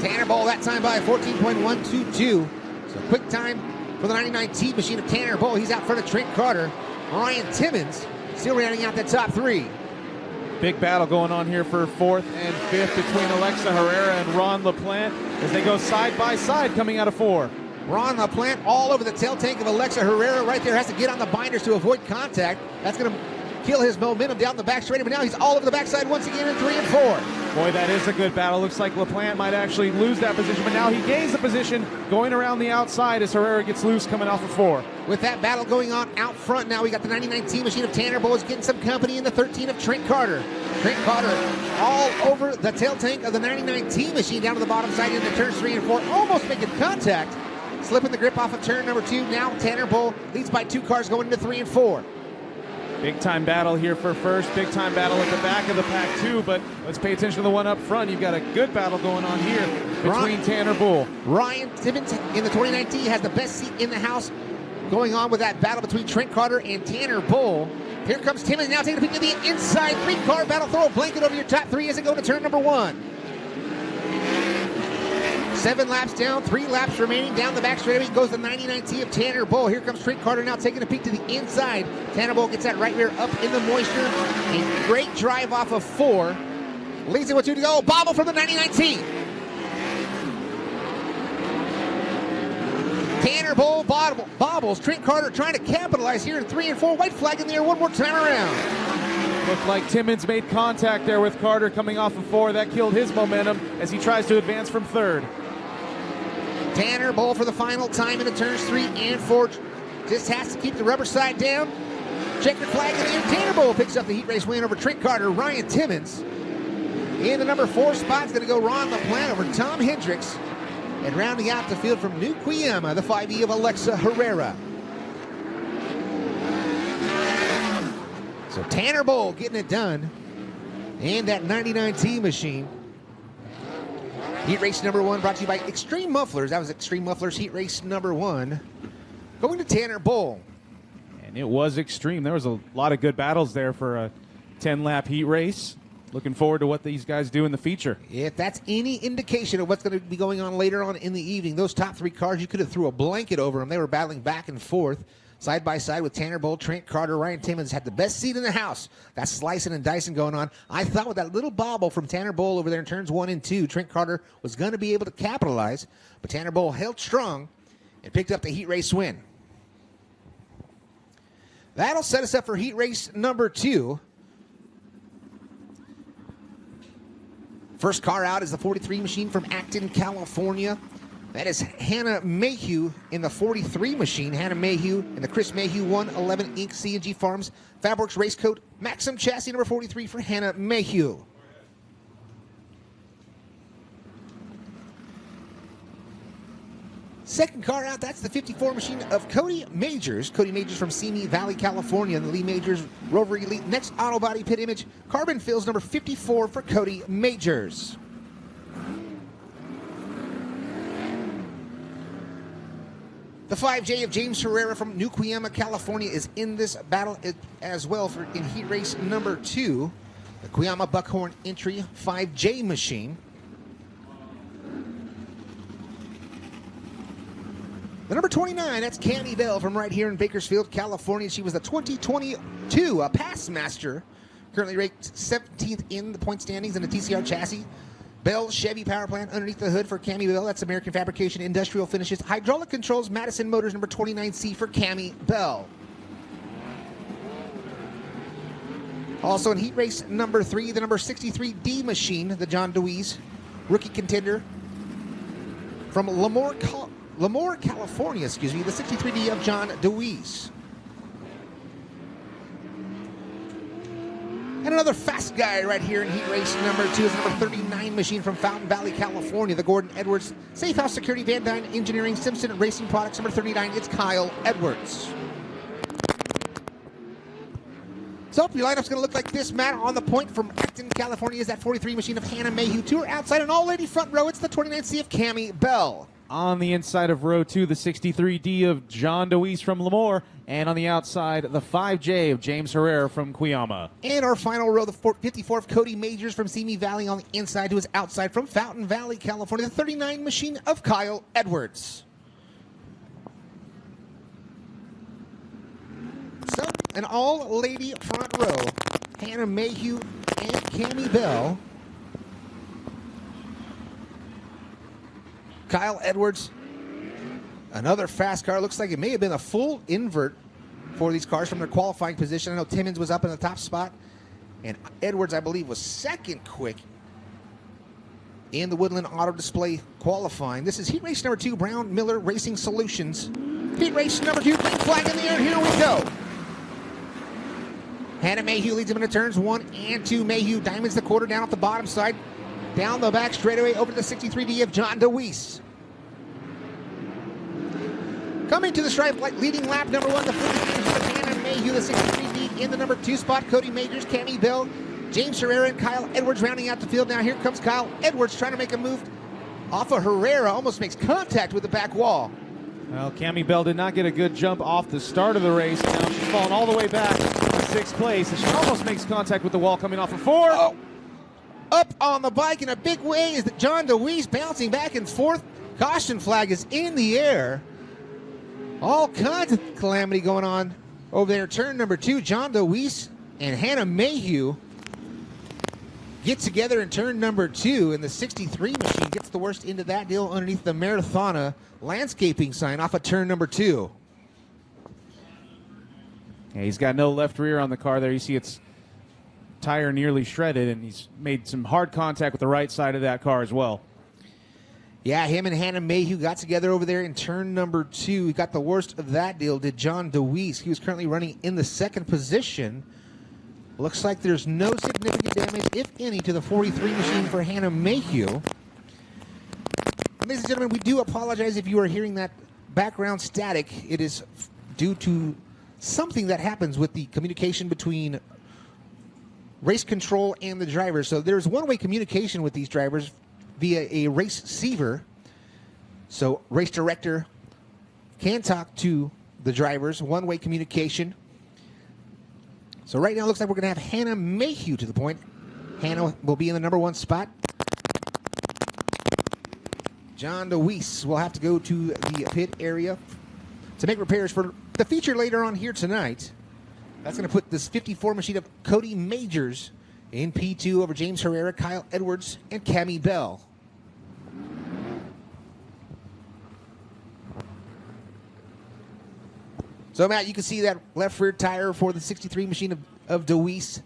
S1: Tanner Bull that time by 14.122. So quick time for the 99 T machine of Tanner Bull. He's out front of Trent Carter. Ryan Timmons still rounding out the top 3.
S2: Big battle going on here for 4th and 5th between Alexa Herrera and Ron LaPlante as they go side by side coming out of 4.
S1: Ron LaPlante all over the tail tank of Alexa Herrera right there. Has to get on the binders to avoid contact. That's going to kill his momentum down the back straight. But now he's all over the backside once again in 3 and 4.
S2: Boy, that is a good battle. Looks like LaPlante might actually lose that position, but now he gains the position going around the outside as Herrera gets loose coming off of 4.
S1: With that battle going on out front now, we got the 99 T machine of Tanner Bull is getting some company in the 13 of Trent Carter. Trent Carter all over the tail tank of the 99 T machine down to the bottom side into turns 3 and 4, almost making contact. Slipping the grip off of turn number 2. Now Tanner Bull leads by 2 cars going into 3 and 4.
S2: Big time battle here for first. Big time battle at the back of the pack too, but let's pay attention to the one up front. You've got a good battle going on here between Tanner Bull.
S1: Ryan Timmons in the 2019 has the best seat in the house going on with that battle between Trent Carter and Tanner Bull. Here comes Timmons now taking a peek at the inside 3-car battle. Throw a blanket over your top 3 as it goes to turn number 1. 7 laps down, 3 laps remaining down the back straightaway goes the 99 T of Tanner Bull. Here comes Trent Carter now taking a peek to the inside. Tanner Bull gets that right rear up in the moisture. A great drive off of 4. Leads it with 2 to go. Bobble from the 99 T. Tanner Bull bobbles. Trent Carter trying to capitalize here in 3 and 4. White flag in the air one more time around.
S2: Looked like Timmons made contact there with Carter coming off of 4. That killed his momentum as he tries to advance from 3rd.
S1: Tanner Bull for the final time into turns 3 and 4. Just has to keep the rubber side down. Checker flag in the air. Tanner Bull picks up the heat race win over Trent Carter. Ryan Timmons in the number 4 spot is going to go Ron LaPlante over Tom Hendricks. And rounding out the field from New Cuyama, the 5E of Alexa Herrera. So Tanner Bull getting it done. And that 99 T machine. Heat race number 1 brought to you by Extreme Mufflers. That was Extreme Mufflers heat race number 1. Going to Tanner Bull.
S2: And it was extreme. There was a lot of good battles there for a 10-lap heat race. Looking forward to what these guys do in the feature.
S1: If that's any indication of what's going to be going on later on in the evening, those top 3 cars, you could have threw a blanket over them. They were battling back and forth, side by side with Tanner Bull, Trent Carter. Ryan Timmons had the best seat in the house. That's slicing and dicing going on. I thought with that little bobble from Tanner Bull over there in turns 1 and 2, Trent Carter was going to be able to capitalize, but Tanner Bull held strong and picked up the heat race win. That'll set us up for heat race number 2. First car out is the 43 machine from Acton, California. That is Hannah Mayhew in the 43 machine. Hannah Mayhew in the Chris Mayhew 111 Inc. C&G Farms Fabworks Race Coat Maxim chassis number 43 for Hannah Mayhew. Second car out, that's the 54 machine of Cody Majors. Cody Majors from Simi Valley, California. The Lee Majors Rover Elite Next Auto Body Pit Image. Carbon Fills number 54 for Cody Majors. The 5J of James Herrera from New Cuyama, California is in this battle as well for in heat race number 2. The Cuyama Buckhorn Entry 5J machine. The number 29, that's Cammie Bell from right here in Bakersfield, California. She was the 2022 Pass Master, currently ranked 17th in the point standings in the TCR chassis. Bell Chevy power plant underneath the hood for Cammie Bell. That's American Fabrication Industrial Finishes. Hydraulic controls, Madison Motors, number 29C for Cammie Bell. Also in heat race number 3, the number 63D machine, the John DeWeese rookie contender from Lemoore, California, the 63D of John DeWeese. And And another fast guy right here in heat race number 2 is number 39 machine from Fountain Valley, California. The Gordon Edwards Safe House Security, Van Dyne Engineering, Simpson Racing Products, number 39. It's Kyle Edwards. So your lineup's going to look like this, Matt. On the point from Acton, California is that 43 machine of Hannah Mayhew. To her outside, an all-lady front row, it's the 29C of Cammie Bell.
S2: On the inside of row 2, the 63D of John DeWeese from Lemoore. And on the outside, the 5J of James Herrera from Cuyama.
S1: And our final row, the 54 of Cody Majors from Simi Valley on the inside to his outside from Fountain Valley, California, the 39 machine of Kyle Edwards. So, an all-lady front row, Hannah Mayhew and Cammie Bell. Kyle Edwards, another fast car. Looks like it may have been a full invert for these cars from their qualifying position. I know Timmons was up in the top spot, and Edwards, I believe, was second quick in the Woodland Auto Display qualifying. This is heat race number 2, Brown Miller Racing Solutions. Heat race number 2, green flag in the air. Here we go. Hannah Mayhew leads him into turns 1 and 2. Mayhew diamonds the quarter down off the bottom side. Down the back straightaway over to the 63D of John DeWeese. Coming to the stripe, leading lap number 1, the 49 of Hannah Mayhew, the 63D in the number 2 spot. Cody Majors, Cammie Bell, James Herrera, and Kyle Edwards rounding out the field. Now here comes Kyle Edwards trying to make a move off of Herrera. Almost makes contact with the back wall.
S2: Well, Cammie Bell did not get a good jump off the start of the race. Now she's fallen all the way back to 6th place, and she almost makes contact with the wall coming off of 4.
S1: Oh. Up on the bike in a big way is John DeWeese bouncing back and forth. Caution flag is in the air. All kinds of calamity going on over there. Turn number 2, John DeWeese and Hannah Mayhew get together in turn number 2, and the 63 machine gets the worst into that deal underneath the Marathona landscaping sign off of turn number 2.
S2: Yeah, he's got no left rear on the car there. You see it's tire nearly shredded, and he's made some hard contact with the right side of that car as well.
S1: Yeah, him and Hannah Mayhew got together over there in turn number 2. He got the worst of that deal, did John DeWeese. He was currently running in the 2nd position. Looks like there's no significant damage, if any, to the 43 machine for Hannah Mayhew. Ladies and gentlemen, we do apologize if you are hearing that background static. It is due to something that happens with the communication between race control and the drivers. So there's one-way communication with these drivers via a race receiver. So race director can talk to the drivers, one-way communication. So right now it looks like we're going to have Hannah Mayhew to the point. Hannah will be in the number 1 spot. John DeWeese will have to go to the pit area to make repairs for the feature later on here tonight. That's going to put this 54 machine of Cody Majors in P2 over James Herrera, Kyle Edwards, and Cammie Bell. So, Matt, you can see that left rear tire for the 63 machine of DeWeese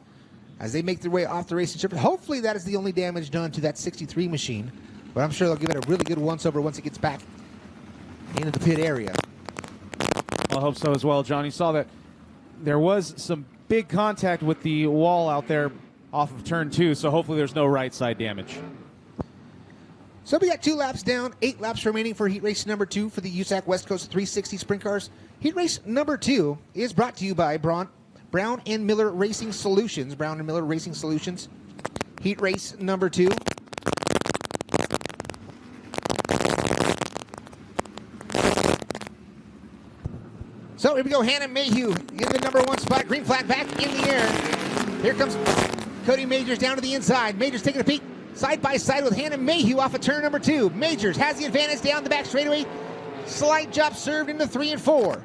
S1: as they make their way off the racing strip. Hopefully that is the only damage done to that 63 machine, but I'm sure they'll give it a really good once-over once it gets back into the pit area.
S2: I hope so as well, John. You saw that there was some big contact with the wall out there off of turn 2, so hopefully there's no right side damage.
S1: So we got 2 laps down, 8 laps remaining for heat race number 2 for the USAC West Coast 360 Sprint Cars. Heat race number 2 is brought to you by Brown and Miller Racing Solutions. Brown and Miller Racing Solutions. Heat race number 2. So here we go, Hannah Mayhew in the number 1 spot. Green flag back in the air. Here comes Cody Majors down to the inside. Majors taking a peek side by side with Hannah Mayhew off of turn number 2. Majors has the advantage down the back straightaway. Slight jump served into 3 and 4.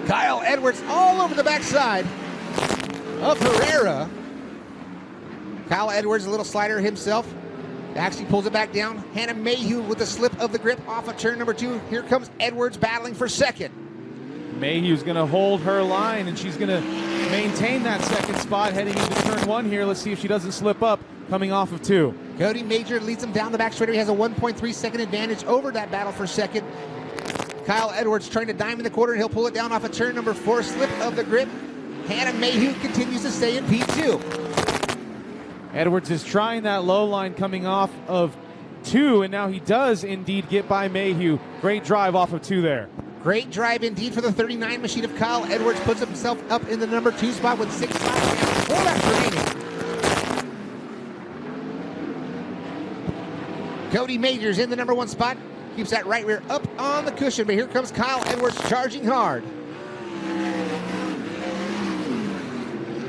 S1: Kyle Edwards all over the backside of Herrera. Kyle Edwards, a little slider himself. Actually pulls it back down. Hannah Mayhew with the slip of the grip off of turn number 2. Here comes Edwards battling for second.
S2: Mayhew's going to hold her line, and she's going to maintain that second spot heading into turn 1 here. Let's see if she doesn't slip up coming off of 2.
S1: Cody Major leads him down the back straightaway. He has a 1.3 second advantage over that battle for second. Kyle Edwards trying to diamond the quarter, and he'll pull it down off of turn number 4. Slip of the grip. Hannah Mayhew continues to stay in P2.
S2: Edwards is trying that low line coming off of 2, and now he does indeed get by Mayhew. Great drive off of 2 there.
S1: Great drive indeed for the 39 machine of Kyle Edwards. Puts himself up in the number 2 spot with 6 laps, 4 laps remaining. Cody Majors in the number 1 spot. Keeps that right rear up on the cushion, but here comes Kyle Edwards charging hard.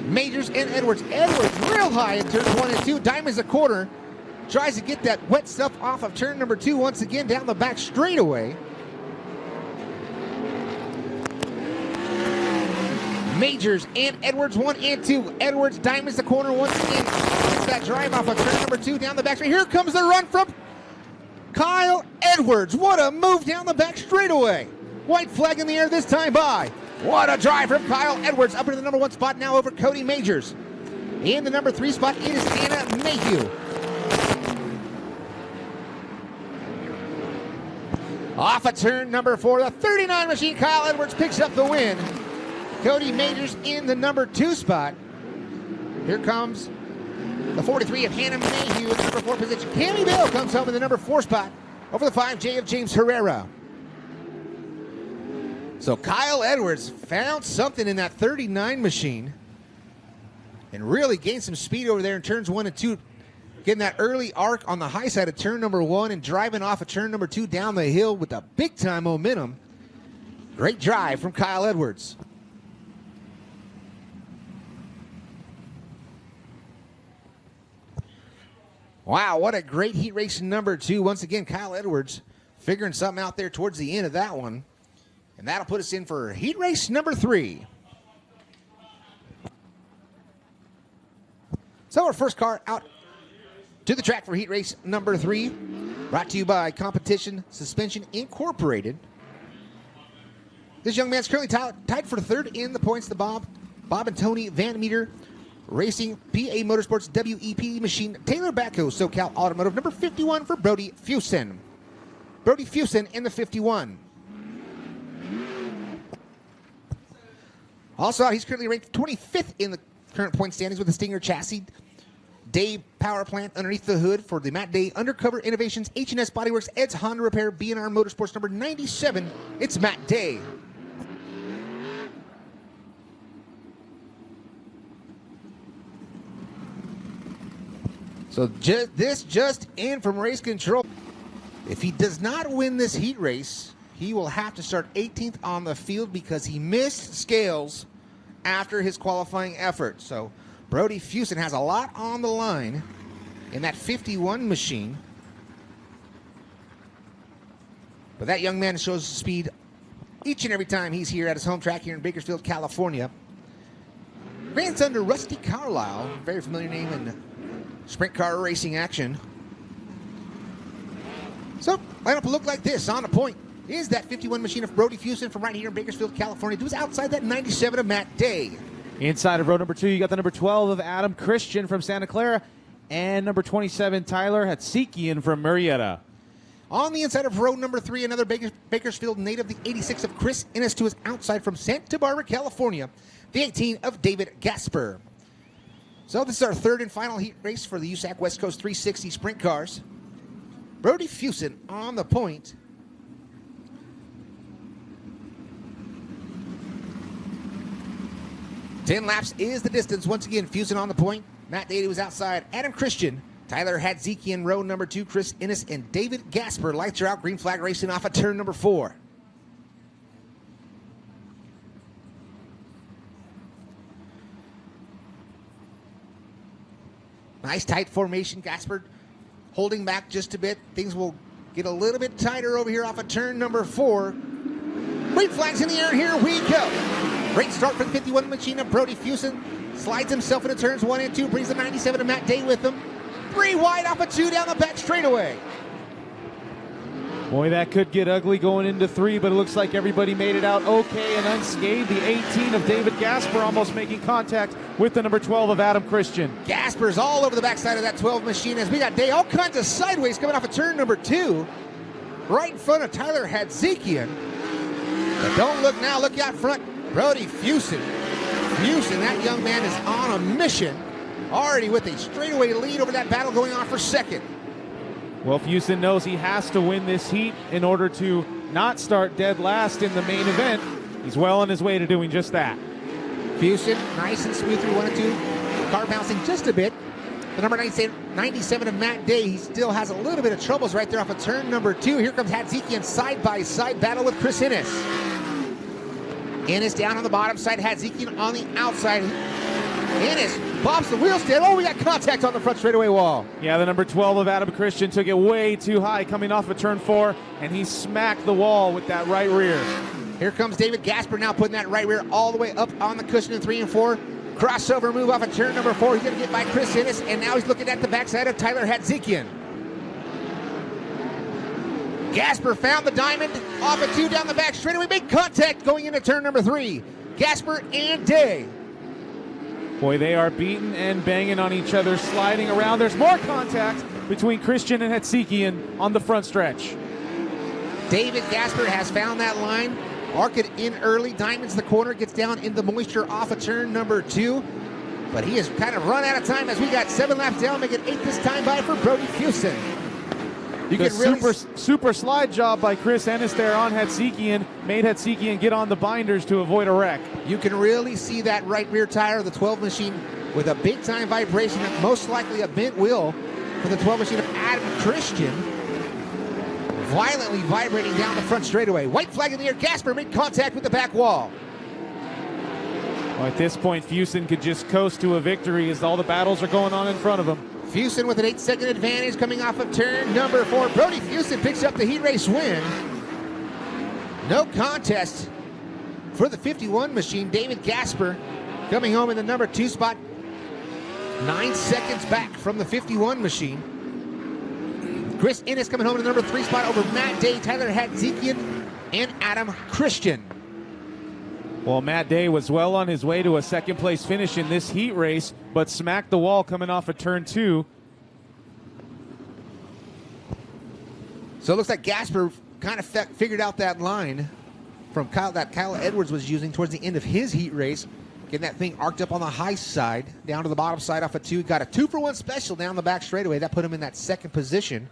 S1: Majors and Edwards. Edwards real high in turns 1 and 2. Diamonds a corner. Tries to get that wet stuff off of turn number 2 once again down the back straightaway. Majors and Edwards 1 and 2. Edwards diamonds the corner once again. Gets that drive off of turn number 2 down the back straight. Here comes the run from Kyle Edwards. What a move down the back straightaway. White flag in the air this time by. What a drive from Kyle Edwards up into the number 1 spot now over Cody Majors. In the number 3 spot it is Hannah Mayhew. Off of turn number 4, the 39 machine Kyle Edwards picks up the win. Cody Majors in the number 2 spot. Here comes the 43 of Hannah Mayhew in the number 4 position. Cammy Bell comes home in the number 4 spot over the 5J of James Herrera. So Kyle Edwards found something in that 39 machine and really gained some speed over there in turns 1 and 2. Getting that early arc on the high side of turn number 1 and driving off of turn number 2 down the hill with a big time momentum. Great drive from Kyle Edwards. Wow, what a great heat race number 2. Once again, Kyle Edwards figuring something out there towards the end of that one. And that'll put us in for heat race number 3. So our first car out to the track for heat race number 3. Brought to you by Competition Suspension Incorporated. This young man's currently tied for 3rd in the points. The Bob and Tony Van Meter Racing PA Motorsports WEP machine. Taylor Bacco, SoCal Automotive. Number 51 for Brody Fusen. Brody Fusen in the 51. Also, he's currently ranked 25th in the current point standings with the Stinger chassis. Day Power Plant underneath the hood for the Matt Day Undercover Innovations, H&S Bodyworks, Ed's Honda Repair, B&R Motorsports number 97. It's Matt Day. So this just in from race control. If he does not win this heat race, he will have to start 18th on the field because he missed scales after his qualifying effort. So Brody Fusen has a lot on the line in that 51 machine. But that young man shows speed each and every time he's here at his home track here in Bakersfield, California. Grandson to Rusty Carlisle, very familiar name in sprint car racing action. So lineup will look like this. On the point is that 51 machine of Brody Fusen from right here in Bakersfield, California. Who's outside that 97 of Matt Day.
S2: Inside of row number 2, you got the number 12 of Adam Christian from Santa Clara and number 27, Tyler Hatzikian from Murrieta.
S1: On the inside of row number 3, another Bakersfield native, the 86 of Chris Innes to his outside from Santa Barbara, California, the 18 of David Gasper. So this is our 3rd and final heat race for the USAC West Coast 360 sprint cars. Brody Fusen on the point. Ten laps is the distance. Once again, Fusen on the point. Matt Day was outside. Adam Christian, Tyler Hatzikian, row number 2, Chris Innes, and David Gasper. Lights are out. Green flag racing off at turn number 4. Nice tight formation. Gasper holding back just a bit. Things will get a little bit tighter over here off of turn number 4. Green flags in the air. Here we go. Great start for the 51 machine of Brody Fusen. Slides himself into turns 1 and 2. Brings the 97 of Matt Day with him. 3 wide off of 2 down the back straightaway.
S2: Boy, that could get ugly going into 3, but it looks like everybody made it out okay and unscathed. The 18 of David Gasper almost making contact with the number 12 of Adam Christian.
S1: Gasper's all over the backside of that 12 machine as we got Day all kinds of sideways coming off of turn number 2. Right in front of Tyler Hatzikian. But don't look now, look out front. Brody Fusen Houston, that young man is on a mission, already with a straightaway lead over that battle going on for second.
S2: Well, Houston knows he has to win this heat in order to not start dead last in the main event. He's well on his way to doing just that.
S1: Houston, nice and smooth through 1 and 2. Car bouncing just a bit. The number 97 of Matt Day, he still has a little bit of troubles right there off of turn number 2. Here comes Hadzikian side-by-side battle with Chris Innes. Innes down on the bottom side, Hadzikian on the outside. Innes bobs the wheel stand. Oh, we got contact on the front straightaway wall.
S2: Yeah, the number 12 of Adam Christian took it way too high coming off of turn 4, and he smacked the wall with that right rear.
S1: Here comes David Gasper now putting that right rear all the way up on the cushion in 3 and 4. Crossover move off of turn number 4. He's going to get by Chris Innes, and now he's looking at the backside of Tyler Hadzikian. Gasper found the diamond off of 2 down the back straightaway. Big contact going into turn number 3. Gasper and Day.
S2: Boy, they are beating and banging on each other, sliding around. There's more contact between Christian and Hadzikian on the front stretch.
S1: David Gasper has found that line. Arc it in early. Diamond's the corner. Gets down in the moisture off of turn number 2. But he has kind of run out of time as we got 7 laps down. Make it 8 this time by for Brody Houston. You
S2: The
S1: can really
S2: super slide job by Chris Ennis there on Hadzikian made Hadzikian get on the binders to avoid a wreck.
S1: You can really see that right rear tire of the 12 machine with a big time vibration, and most likely a bent wheel for the 12 machine of Adam Christian, violently vibrating down the front straightaway. White flag in the air. Gasper made contact with the back wall.
S2: Well, at this point, Houston could just coast to a victory as all the battles are going on in front of him.
S1: Houston with an 8-second advantage coming off of turn number 4. Brody Houston picks up the heat race win. No contest for the 51 machine. David Gasper coming home in the number 2 spot. 9 seconds back from the 51 machine. Chris Innes coming home in the number 3 spot over Matt Day, Tyler Hadzikian, and Adam Christian.
S2: Well, Matt Day was well on his way to a second place finish in this heat race, but smacked the wall coming off of turn 2.
S1: So it looks like Gasper kind of figured out that line from Kyle Edwards was using towards the end of his heat race. Getting that thing arced up on the high side, down to the bottom side off of 2. Got a 2-for-1 special down the back straightaway. That put him in that second position.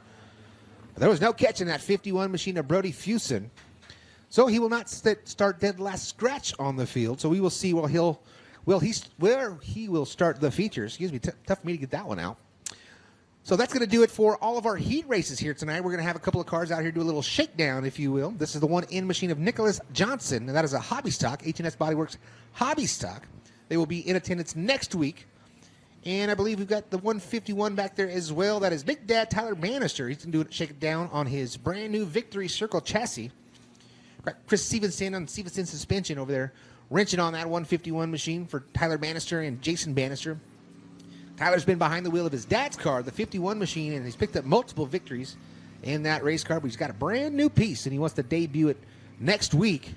S1: But there was no catching that 51 machine of Brody Houston. So he will not start dead last scratch on the field. So we will see where he will start the feature. Excuse me, tough for me to get that one out. So that's going to do it for all of our heat races here tonight. We're going to have a couple of cars out here do a little shakedown, if you will. This is the one-in machine of Nicholas Johnson, and that is a hobby stock, H&S Bodyworks hobby stock. They will be in attendance next week. And I believe we've got the 151 back there as well. That is Big Dad Tyler Bannister. He's going to do it, shake it down on his brand new Victory Circle chassis. Got Chris Stevenson on Stevenson suspension over there, wrenching on that 151 machine for Tyler Bannister and Jason Bannister. Tyler's been behind the wheel of his dad's car, the 51 machine, and he's picked up multiple victories in that race car. But he's got a brand new piece, and he wants to debut it next week